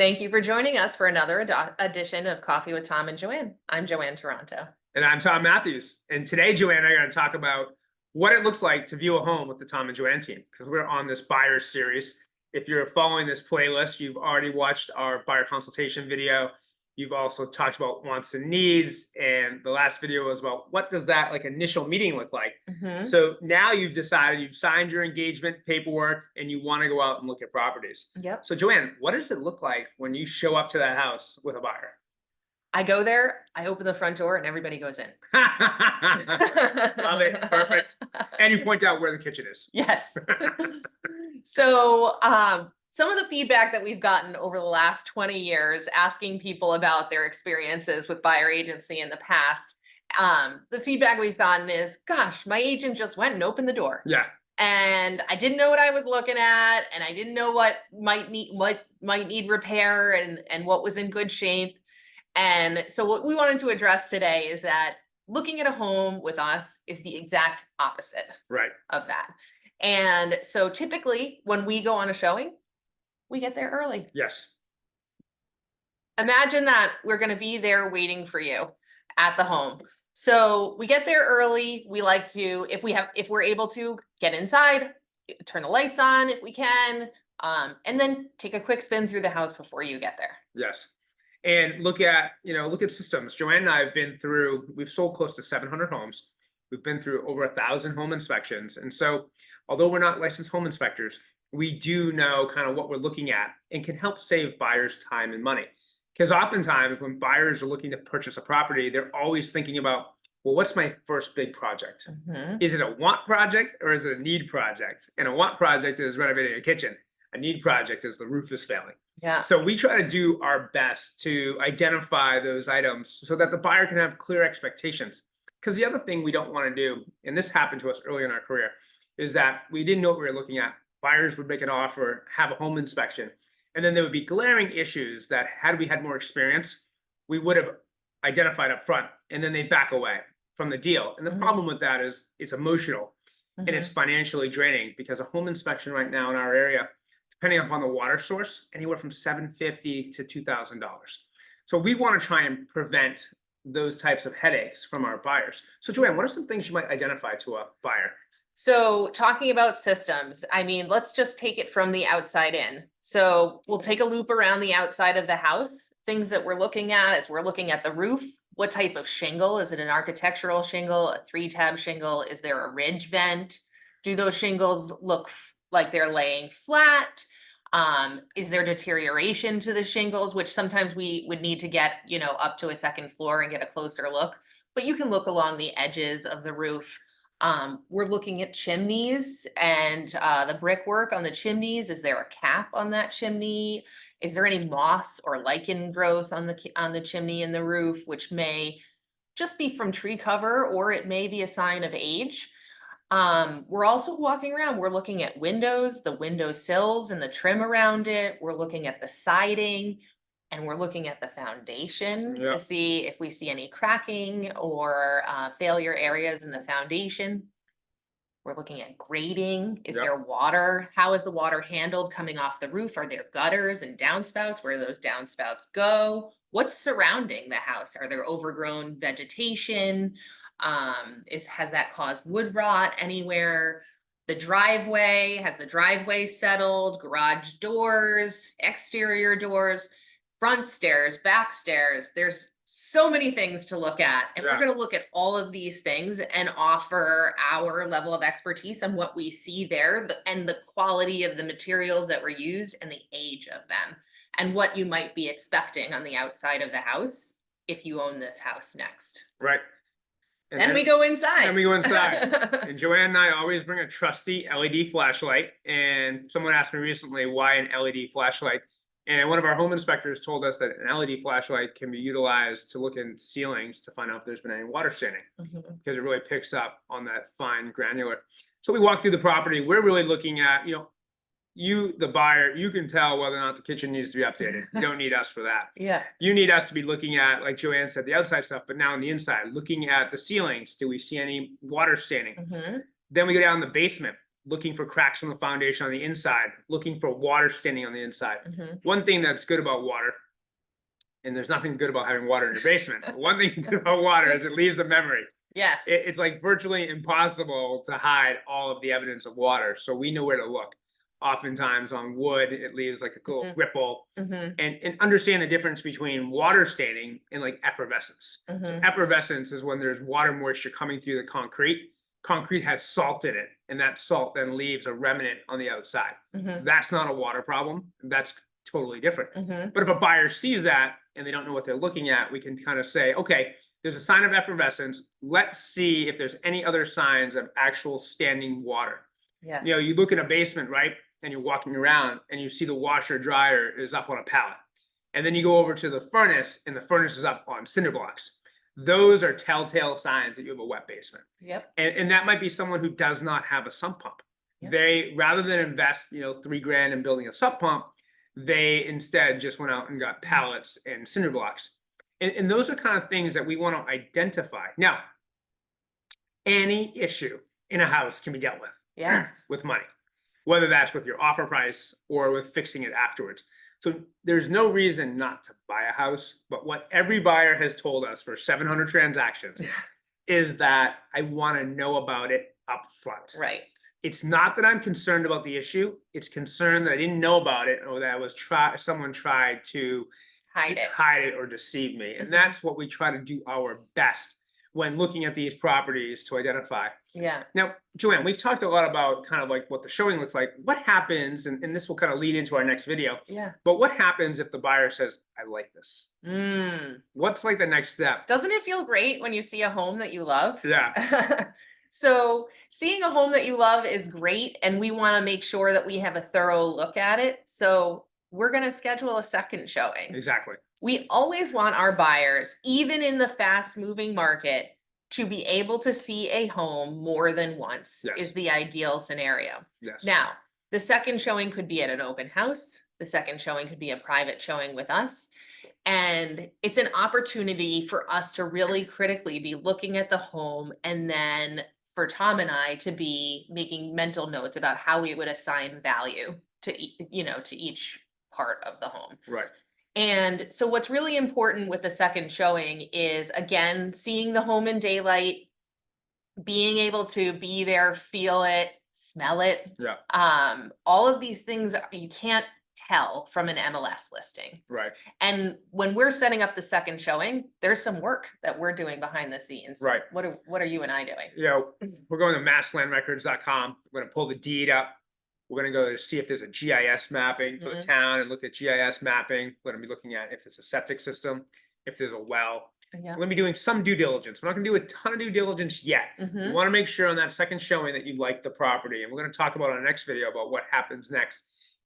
Thank you for joining us for another edition of Coffee with Tom and Joanne. I'm Joanne Taranto. And I'm Tom Matthews. And today, Joanne and I are going to talk about what it looks like to view a home with the Tom and Joanne team, because we're on this buyer series. If you're following this playlist, you've already watched our buyer consultation video. You've also talked about wants and needs. And the last video was about what does that initial meeting look like? So now you've decided, you've signed your engagement paperwork and you want to go out and look at properties. Yep. So Joanne, what does it look like when you show up to that house with a buyer? I go there, I open the front door, and everybody goes in. Love it. Perfect. And you point out where the kitchen is. Yes. So some of the feedback that we've gotten over the last 20 years, asking people about their experiences with buyer agency in the past, the feedback we've gotten is, gosh, my agent just went and opened the door. Yeah. And I didn't know what I was looking at, and I didn't know what might need repair and what was in good shape. And so what we wanted to address today is that looking at a home with us is the exact opposite of that. And so typically when we go on a showing, we get there early. Yes. Imagine that we're going to be there waiting for you at the home. So we get there early. We like to, if we're able to, get inside, turn the lights on if we can, and then take a quick spin through the house before you get there. Yes. And look at systems. Joanne and I have been through, we've sold close to 700 homes. We've been through over 1,000 home inspections. And so although we're not licensed home inspectors, we do know kind of what we're looking at and can help save buyers time and money. Because oftentimes when buyers are looking to purchase a property, they're always thinking about, well, what's my first big project? Is it a want project or is it a need project? And a want project is renovating a kitchen. A need project is the roof is failing. Yeah. So we try to do our best to identify those items so that the buyer can have clear expectations. Because the other thing we don't want to do, and this happened to us early in our career, is that we didn't know what we were looking at. Buyers would make an offer, have a home inspection, and then there would be glaring issues that had we had more experience, we would have identified up front, and then they back away from the deal. And the problem with that is it's emotional and it's financially draining, because a home inspection right now in our area, depending upon the water source, anywhere from $750 to $2,000. So we want to try and prevent those types of headaches from our buyers. So Joanne, what are some things you might identify to a buyer? So talking about systems, I mean, let's just take it from the outside in. So we'll take a loop around the outside of the house. Things that we're looking at is we're looking at the roof. What type of shingle? Is it an architectural shingle, a 3-tab shingle? Is there a ridge vent? Do those shingles look like they're laying flat? Is there deterioration to the shingles, which sometimes we would need to get, up to a second floor and get a closer look, but you can look along the edges of the roof. We're looking at chimneys and the brickwork on the chimneys. Is there a cap on that chimney? Is there any moss or lichen growth on the chimney and the roof, which may just be from tree cover, or it may be a sign of age? We're also walking around, we're looking at windows, the window sills and the trim around it. We're looking at the siding, and we're looking at the foundation to see if we see any cracking or failure areas in the foundation. We're looking at grading. Is there water? How is the water handled coming off the roof? Are there gutters and downspouts? Where do those downspouts go? What's surrounding the house? Are there overgrown vegetation? Has that caused wood rot anywhere? The driveway, has the driveway settled? Garage doors, exterior doors, front stairs, back stairs. There's so many things to look at. And we're going to look at all of these things and offer our level of expertise on what we see there, and the quality of the materials that were used and the age of them, and what you might be expecting on the outside of the house if you own this house next. Right. And then we go inside. And Joanne and I always bring a trusty LED flashlight. And someone asked me recently, why an LED flashlight? And one of our home inspectors told us that an LED flashlight can be utilized to look in ceilings to find out if there's been any water standing, because it really picks up on that fine granular. So we walk through the property. We're really looking at, you, the buyer, you can tell whether or not the kitchen needs to be updated. You don't need us for that. Yeah. You need us to be looking at, like Joanne said, the outside stuff, but now on the inside, looking at the ceilings. Do we see any water standing? Then we go down the basement. looking for cracks in the foundation on the inside, looking for water standing on the inside. Mhm. One thing that's good about water, and there's nothing good about having water in your basement, but one thing good about water is it leaves a memory. Yes. It's like virtually impossible to hide all of the evidence of water. So we know where to look. Oftentimes on wood, it leaves like a cool Mhm. ripple. Mhm. And understand the difference between water staining and like effervescence. Mhm. Effervescence is when there's water moisture coming through the concrete. Concrete has salt in it, and that salt then leaves a remnant on the outside. Mhm. That's not a water problem. That's totally different. Mhm. But if a buyer sees that and they don't know what they're looking at, we can kind of say, okay, there's a sign of effervescence. Let's see if there's any other signs of actual standing water. Yeah. You know, you look in a basement, right? And you're walking around and you see the washer dryer is up on a pallet. And then you go over to the furnace and the furnace is up on cinder blocks. Those are telltale signs that you have a wet basement. Yep. And that might be someone who does not have a sump pump. Yep. They, rather than invest, you know, $3,000 in building a sump pump, they instead just went out and got pallets and cinder blocks. And those are kind of things that we want to identify. Now, any issue in a house can be dealt with. Yes. With money, whether that's with your offer price or with fixing it afterwards. So there's no reason not to buy a house, but what every buyer has told us for 700 transactions is that I want to know about it up front. Right. It's not that I'm concerned about the issue. It's concerned that I didn't know about it or that someone tried to Hide it. hide it or deceive me. And Mhm. that's what we try to do our best when looking at these properties to identify. Yeah. Now, Joanne, we've talked a lot about kind of like what the showing looks like. What happens, and this will kind of lead into our next video, Yeah. but what happens if the buyer says, I like this? Mm. What's like the next step? Doesn't it feel great when you see a home that you love? Yeah, So seeing a home that you love is great, and we want to make sure that we have a thorough look at it. So we're going to schedule a second showing. exactly. We always want our buyers, even in the fast moving market, to be able to see a home more than once. Yes. Is the ideal scenario. Yes. Now, the second showing could be at an open house. The second showing could be a private showing with us. And it's an opportunity for us to really critically be looking at the home, and then for Tom and I to be making mental notes about how we would assign value to, to each part of the home. Right. And so what's really important with the second showing is, again, seeing the home in daylight, being able to be there, feel it, smell it. Yeah. All of these things you can't tell from an MLS listing. Right. And when we're setting up the second showing, there's some work that we're doing behind the scenes. Right. What are you and I doing? You know, we're going to masslandrecords.com. We're going to pull the deed up. We're going to go to see if there's a GIS mapping for the Mhm. town and look at GIS mapping. We're going to be looking at if it's a septic system, if there's a well. Yeah. We're going to be doing some due diligence. We're not going to do a ton of due diligence yet. We Mhm. want to make sure on that second showing that you like the property. And we're going to talk about on our next video about what happens next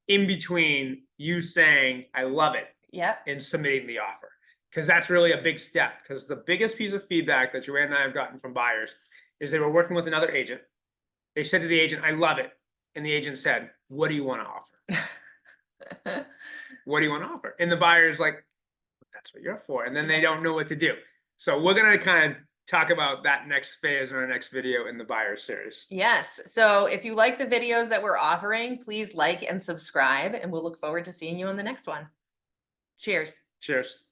in between you saying, I love it, Yep. and submitting the offer. Because that's really a big step. Because the biggest piece of feedback that Joanne and I have gotten from buyers is they were working with another agent. They said to the agent, I love it. And the agent said, what do you want to offer? What do you want to offer? And the buyer's like, that's what you're for. And then they don't know what to do. So we're going to kind of talk about that next phase in our next video in the buyer series. Yes. So if you like the videos that we're offering, please like and subscribe, and we'll look forward to seeing you on the next one. Cheers. Cheers.